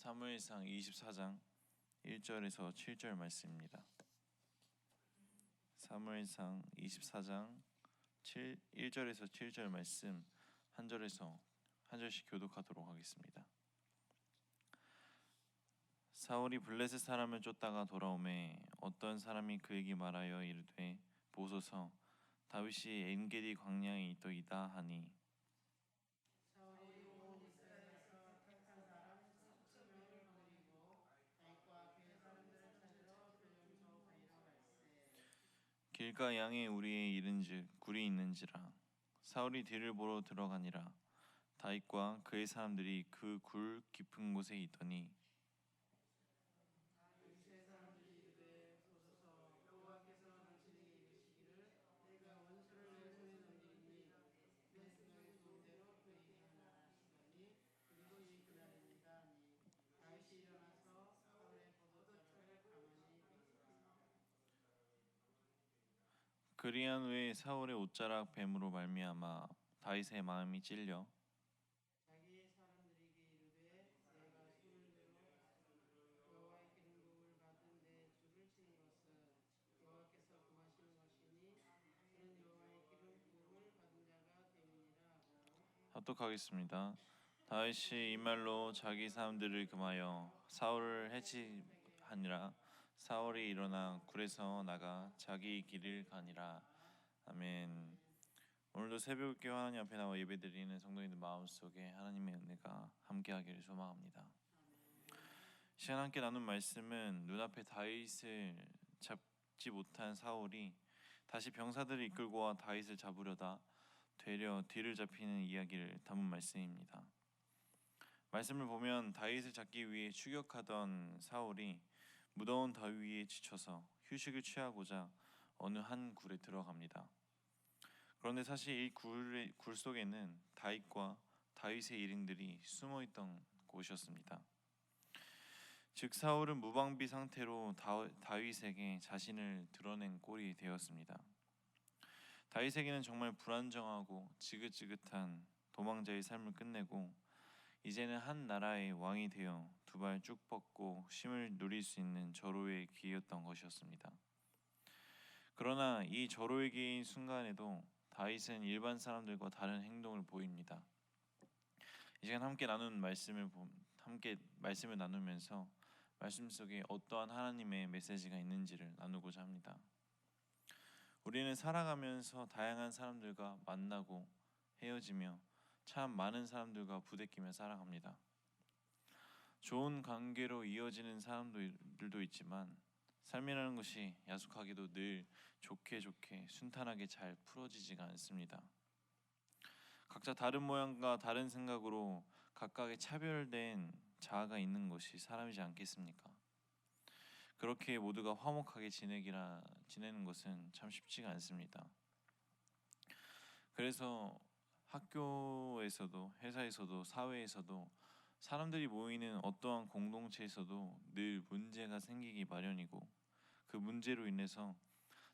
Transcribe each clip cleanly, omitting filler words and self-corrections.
사무엘상 24장 1절에서 7절 말씀입니다. 사무엘상 24장 1절에서 7절 말씀 한 절씩 교독하도록 하겠습니다. 사울이 블레셋 사람을 쫓다가 돌아오매 어떤 사람이 그에게 말하여 이르되 보소서 다윗이 엔게디 광야에 있더이다 하니 길가 양에 우리의 이른즉 굴이 있는지라 사울이 뒤를 보러 들어가니라 다윗과 그의 사람들이 그 굴 깊은 곳에 있더니 그리한 후에 사울의 옷자락 뱀으로 말미암아 다윗의 마음이 찔려 자기의 사람들에게 이르되 내가 손을 들어 여호와의 기름부음을 받은 내 줄을 친 것은 여호와께서 구하시는 것이니 그는 여호와의 기름부음을 받은 자가 됨이니라 하고 합독하겠습니다. 다윗이 이 말로 자기 사람들을 금하여 사울을 해치하니라. 사울이 일어나 굴에서 나가 자기 길을 가니라. 아멘. 오늘도 새벽에 하나님 앞에 나와 예배드리는 성도님들 마음속에 하나님의 은혜가 함께하기를 소망합니다. 시간 함께 나눈 말씀은 눈앞에 다윗을 잡지 못한 사울이 다시 병사들을 이끌고 와 다윗을 잡으려다 되려 뒤를 잡히는 이야기를 담은 말씀입니다. 말씀을 보면 다윗을 잡기 위해 추격하던 사울이 무더운 더위 위에 지쳐서 휴식을 취하고자 어느 한 굴에 들어갑니다. 그런데 사실 이 굴 속에는 다윗과 다윗의 일행들이 숨어있던 곳이었습니다. 즉 사울은 무방비 상태로 다윗에게 자신을 드러낸 꼴이 되었습니다. 다윗에게는 정말 불안정하고 지긋지긋한 도망자의 삶을 끝내고 이제는 한 나라의 왕이 되어 두 발 쭉 뻗고 쉼을 누릴 수 있는 절호의 기회였던 것이었습니다. 그러나 이 절호의 기회인 순간에도 다윗은 일반 사람들과 다른 행동을 보입니다. 이 시간 함께 말씀을 나누면서 말씀 속에 어떠한 하나님의 메시지가 있는지를 나누고자 합니다. 우리는 살아가면서 다양한 사람들과 만나고 헤어지며 참 많은 사람들과 부대끼며 살아갑니다. 좋은 관계로 이어지는 사람들도 있지만 삶이라는 것이 야속하게도 늘 좋게 순탄하게 잘 풀어지지가 않습니다. 각자 다른 모양과 다른 생각으로 각각의 차별된 자아가 있는 것이 사람이지 않겠습니까? 그렇게 모두가 화목하게 지내는 것은 참 쉽지가 않습니다. 그래서 학교에서도 회사에서도 사회에서도 사람들이 모이는 어떠한 공동체에서도 늘 문제가 생기기 마련이고 그 문제로 인해서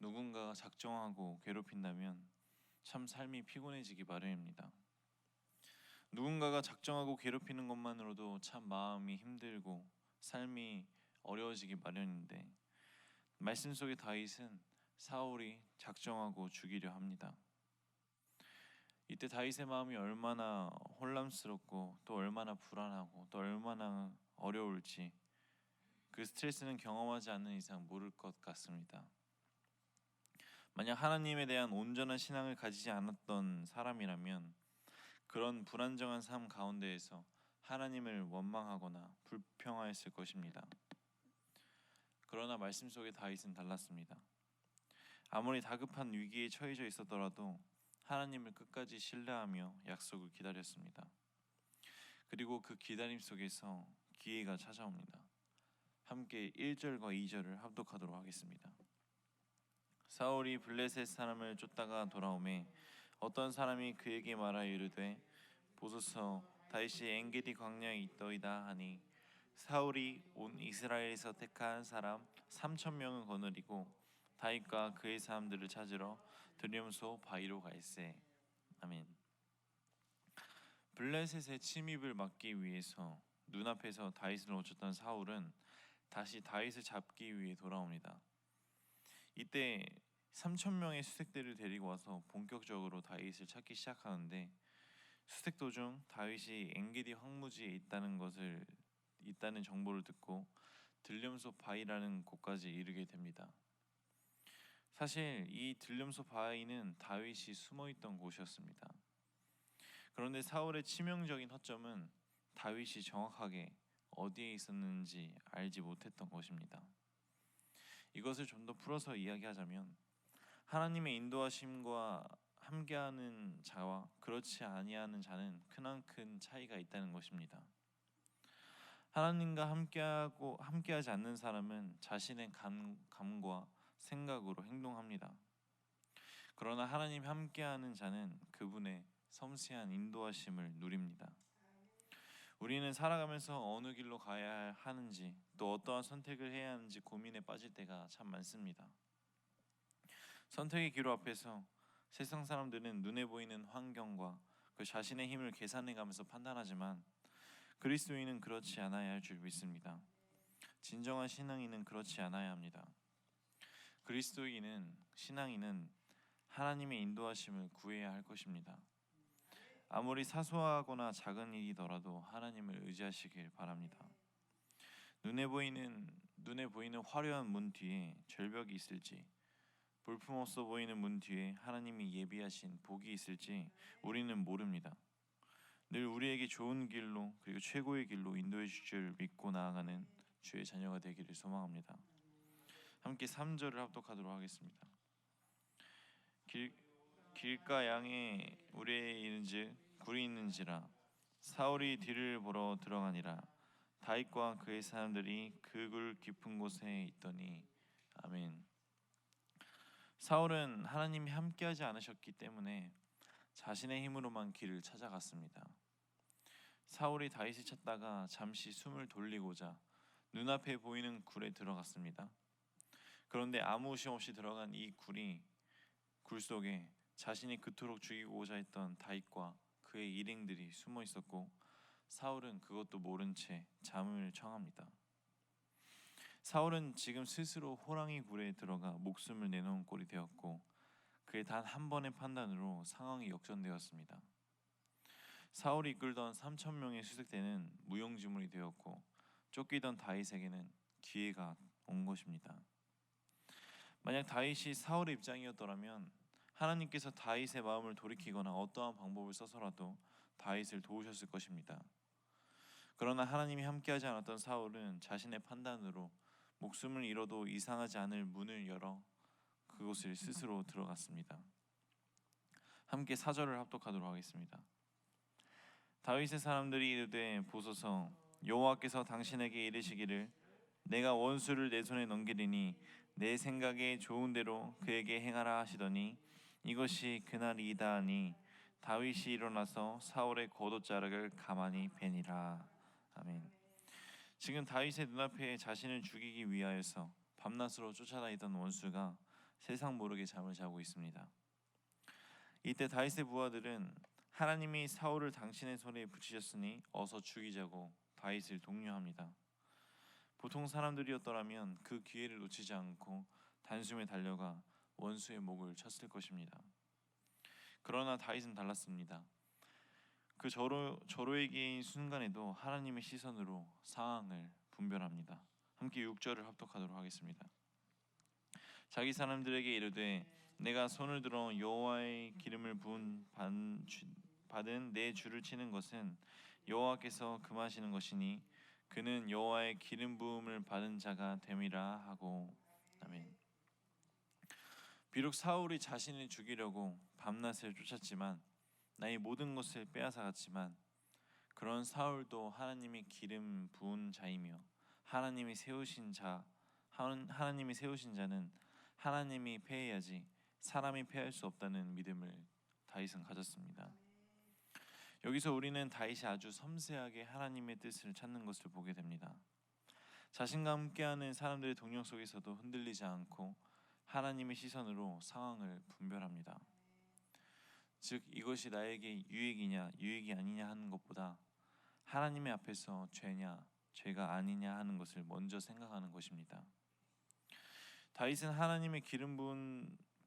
누군가가 작정하고 괴롭힌다면 참 삶이 피곤해지기 마련입니다. 누군가가 작정하고 괴롭히는 것만으로도 참 마음이 힘들고 삶이 어려워지기 마련인데 말씀 속의 다윗은 사울이 작정하고 죽이려 합니다. 이때 다윗의 마음이 얼마나 혼란스럽고 또 얼마나 불안하고 또 얼마나 어려울지 그 스트레스는 경험하지 않는 이상 모를 것 같습니다. 만약 하나님에 대한 온전한 신앙을 가지지 않았던 사람이라면 그런 불안정한 삶 가운데에서 하나님을 원망하거나 불평하였을 것입니다. 그러나 말씀 속의 다윗은 달랐습니다. 아무리 다급한 위기에 처해져 있었더라도 하나님을 끝까지 신뢰하며 약속을 기다렸습니다. 그리고 그 기다림 속에서 기회가 찾아옵니다. 함께 1절과 2절을 합독하도록 하겠습니다. 사울이 블레셋 사람을 쫓다가 돌아오매 어떤 사람이 그에게 말하여 이르되 보소서 다윗이 엔게디 광야에 있더이다 하니 사울이 온 이스라엘에서 택한 사람 3,000명을 거느리고 다윗과 그의 사람들을 찾으러 드림소 바위로 갈세. 아멘. 블레셋의 침입을 막기 위해서 눈앞에서 다윗을 놓쳤던 사울은 다시 다윗을 잡기 위해 돌아옵니다. 이때 3천 명의 수색대를 데리고 와서 본격적으로 다윗을 찾기 시작하는데, 수색 도중 다윗이 엔게디 황무지에 있다는 정보를 듣고 들림소 바위라는 곳까지 이르게 됩니다. 사실 이 들림소 바위는 다윗이 숨어있던 곳이었습니다. 그런데 사울의 치명적인 허점은 다윗이 정확하게 어디에 있었는지 알지 못했던 것입니다. 이것을 좀 더 풀어서 이야기하자면, 하나님의 인도하심과 함께하는 자와 그렇지 아니하는 자는 크나큰 차이가 있다는 것입니다. 하나님과 함께하지 않는 사람은 자신의 감과 생각으로 행동합니다. 그러나 하나님 함께하는 자는 그분의 섬세한 인도하심을 누립니다. 우리는 살아가면서 어느 길로 가야 하는지, 또 어떠한 선택을 해야 하는지 고민에 빠질 때가 참 많습니다. 선택의 기로 앞에서 세상 사람들은 눈에 보이는 환경과 그 자신의 힘을 계산해가면서 판단하지만, 그리스도인은 그렇지 않아야 할 줄 믿습니다. 진정한 신앙인은 그렇지 않아야 합니다. 신앙인은 하나님의 인도하심을 구해야 할 것입니다. 아무리 사소하거나 작은 일이더라도 하나님을 의지하시길 바랍니다. 눈에 보이는 화려한 문 뒤에 절벽이 있을지, 볼품없어 보이는 문 뒤에 하나님이 예비하신 복이 있을지 우리는 모릅니다. 늘 우리에게 좋은 길로, 그리고 최고의 길로 인도해 주실 줄 믿고 나아가는 주의 자녀가 되기를 소망합니다. 함께 3절을 합독하도록 하겠습니다. 길가 양에 우리에 이른즉 굴이 있는지라 사울이 뒤를 보러 들어가니라. 다윗과 그의 사람들이 그 굴 깊은 곳에 있더니. 아멘. 사울은 하나님이 함께하지 않으셨기 때문에 자신의 힘으로만 길을 찾아갔습니다. 사울이 다윗을 찾다가 잠시 숨을 돌리고자 눈앞에 보이는 굴에 들어갔습니다. 그런데 아무 의심 없이 들어간 이 굴 속에 자신이 그토록 죽이고자 했던 다윗과 그의 일행들이 숨어 있었고, 사울은 그것도 모른 채 잠을 청합니다. 사울은 지금 스스로 호랑이 굴에 들어가 목숨을 내놓은 꼴이 되었고, 그의 단 한 번의 판단으로 상황이 역전되었습니다. 사울이 이끌던 3천 명의 수색대는 무용지물이 되었고, 쫓기던 다윗에게는 기회가 온 것입니다. 만약 다윗이 사울의 입장이었더라면 하나님께서 다윗의 마음을 돌이키거나 어떠한 방법을 써서라도 다윗을 도우셨을 것입니다. 그러나 하나님이 함께하지 않았던 사울은 자신의 판단으로 목숨을 잃어도 이상하지 않을 문을 열어 그곳을 스스로 들어갔습니다. 함께 4절을 합독하도록 하겠습니다. 다윗의 사람들이 이르되 보소서, 여호와께서 당신에게 이르시기를 내가 원수를 내 손에 넘기리니 내 생각에 좋은 대로 그에게 행하라 하시더니 이것이 그날이다 하니 다윗이 일어나서 사울의 겉옷자락을 가만히 베니라. 아멘. 지금 다윗의 눈앞에 자신을 죽이기 위하여서 밤낮으로 쫓아다니던 원수가 세상 모르게 잠을 자고 있습니다. 이때 다윗의 부하들은 하나님이 사울을 당신의 손에 붙이셨으니 어서 죽이자고 다윗을 독려합니다. 보통 사람들이었더라면 그 기회를 놓치지 않고 단숨에 달려가 원수의 목을 쳤을 것입니다. 그러나 다윗은 달랐습니다. 그 절호의 순간에도 하나님의 시선으로 상황을 분별합니다. 함께 6절을 합독하도록 하겠습니다. 자기 사람들에게 이르되 내가 손을 들어 여호와의 기름을 부은 받은 내 줄을 치는 것은 여호와께서 금하시는 것이니 그는 여호와의 기름 부음을 받은 자가 됨이라 하고. 아멘. 비록 사울이 자신을 죽이려고 밤낮을 쫓았지만, 나의 모든 것을 빼앗아갔지만, 그런 사울도 하나님이 기름 부은 자이며 하나님이 세우신 자는 하나님이 패해야지 사람이 패할 수 없다는 믿음을 다윗은 가졌습니다. 여기서 우리는 다윗이 아주 섬세하게 하나님의 뜻을 찾는 것을 보게 됩니다. 자신과 함께하는 사람들의 동력 속에서도 흔들리지 않고 하나님의 시선으로 상황을 분별합니다. 즉 이것이 나에게 유익이냐 유익이 아니냐 하는 것보다 하나님의 앞에서 죄냐 죄가 아니냐 하는 것을 먼저 생각하는 것입니다. 다윗은 하나님의 기름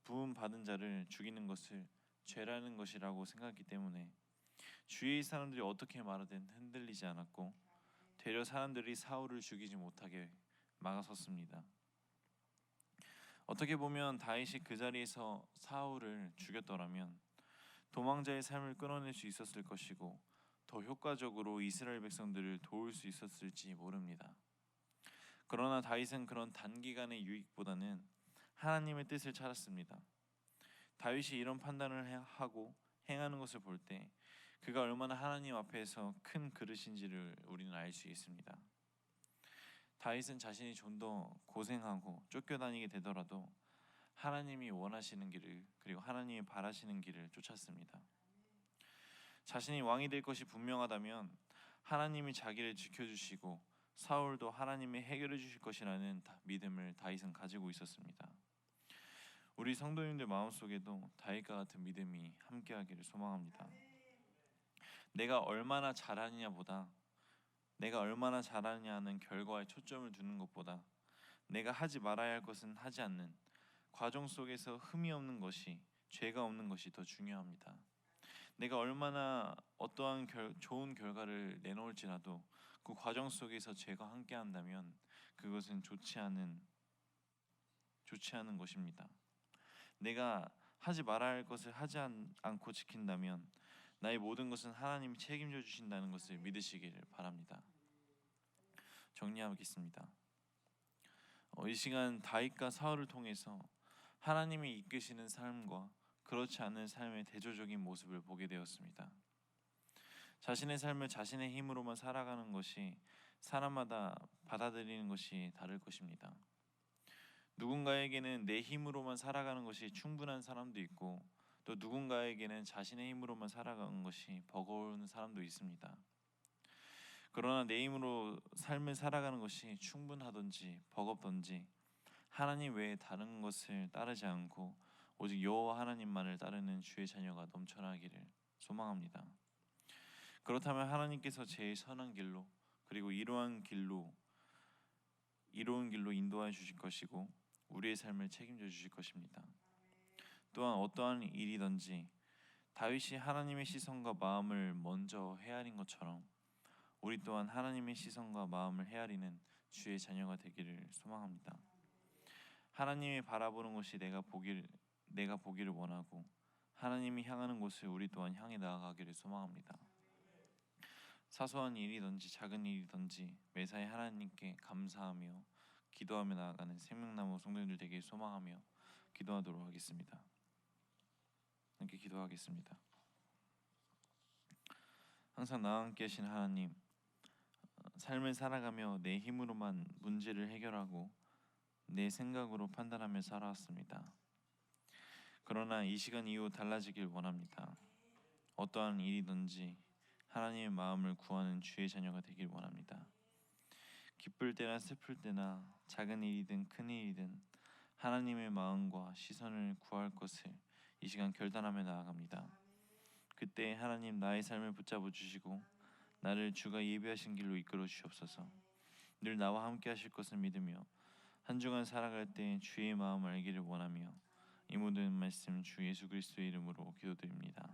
부음 받은 자를 죽이는 것을 죄라는 것이라고 생각했기 때문에 주위의 사람들이 어떻게 말하든 흔들리지 않았고 되려 사람들이 사울을 죽이지 못하게 막아섰습니다. 어떻게 보면 다윗이 그 자리에서 사울을 죽였더라면 도망자의 삶을 끊어낼 수 있었을 것이고 더 효과적으로 이스라엘 백성들을 도울 수 있었을지 모릅니다. 그러나 다윗은 그런 단기간의 유익보다는 하나님의 뜻을 찾았습니다. 다윗이 이런 판단을 하고 행하는 것을 볼 때 그가 얼마나 하나님 앞에서 큰 그릇인지를 우리는 알 수 있습니다. 다윗은 자신이 좀 더 고생하고 쫓겨다니게 되더라도 하나님이 원하시는 길을 그리고 하나님이 바라시는 길을 쫓았습니다. 자신이 왕이 될 것이 분명하다면 하나님이 자기를 지켜주시고 사울도 하나님이 해결해 주실 것이라는 믿음을 다윗은 가지고 있었습니다. 우리 성도님들 마음속에도 다윗과 같은 믿음이 함께하기를 소망합니다. 내가 얼마나 잘하느냐보다 내가 얼마나 잘하느냐는 결과에 초점을 두는 것보다 내가 하지 말아야 할 것은 하지 않는 과정 속에서 흠이 없는 것이 죄가 없는 것이 더 중요합니다. 내가 얼마나 어떠한 좋은 결과를 내놓을지라도 그 과정 속에서 죄가 함께한다면 그것은 좋지 않은 것입니다. 내가 하지 말아야 할 것을 하지 않고 지킨다면 나의 모든 것은 하나님이 책임져 주신다는 것을 믿으시기를 바랍니다. 정리하겠습니다. 이 시간 다윗과 사울을 통해서 하나님이 이끄시는 삶과 그렇지 않은 삶의 대조적인 모습을 보게 되었습니다. 자신의 삶을 자신의 힘으로만 살아가는 것이 사람마다 받아들이는 것이 다를 것입니다. 누군가에게는 내 힘으로만 살아가는 것이 충분한 사람도 있고 또 누군가에게는 자신의 힘으로만 살아가는 것이 버거운 사람도 있습니다. 그러나 내 힘으로 삶을 살아가는 것이 충분하든지 버겁든지 하나님 외에 다른 것을 따르지 않고 오직 여호와 하나님만을 따르는 주의 자녀가 넘쳐나기를 소망합니다. 그렇다면 하나님께서 제일 선한 길로 그리고 이로운 길로 인도해 주실 것이고 우리의 삶을 책임져 주실 것입니다. 또한 어떠한 일이든지 다윗이 하나님의 시선과 마음을 먼저 헤아린 것처럼 우리 또한 하나님의 시선과 마음을 헤아리는 주의 자녀가 되기를 소망합니다. 하나님이 바라보는 것이 내가 보기를 원하고 하나님이 향하는 곳을 우리 또한 향해 나아가기를 소망합니다. 사소한 일이든지 작은 일이든지 매사에 하나님께 감사하며 기도하며 나아가는 생명나무 성도님들 되길 소망하며 기도하도록 하겠습니다. 함께 기도하겠습니다. 항상 나와 함께 하신 하나님, 삶을 살아가며 내 힘으로만 문제를 해결하고 내 생각으로 판단하며 살아왔습니다. 그러나 이 시간 이후 달라지길 원합니다. 어떠한 일이든지 하나님의 마음을 구하는 주의 자녀가 되길 원합니다. 기쁠 때나 슬플 때나 작은 일이든 큰 일이든 하나님의 마음과 시선을 구할 것을 이 시간 결단하며 나아갑니다. 그때 하나님 나의 삶을 붙잡아 주시고 나를 주가 예비하신 길로 이끌어 주시옵소서. 늘 나와 함께 하실 것을 믿으며 한 주간 살아갈 때 주의 마음을 알기를 원하며 이 모든 말씀 주 예수 그리스도의 이름으로 기도드립니다.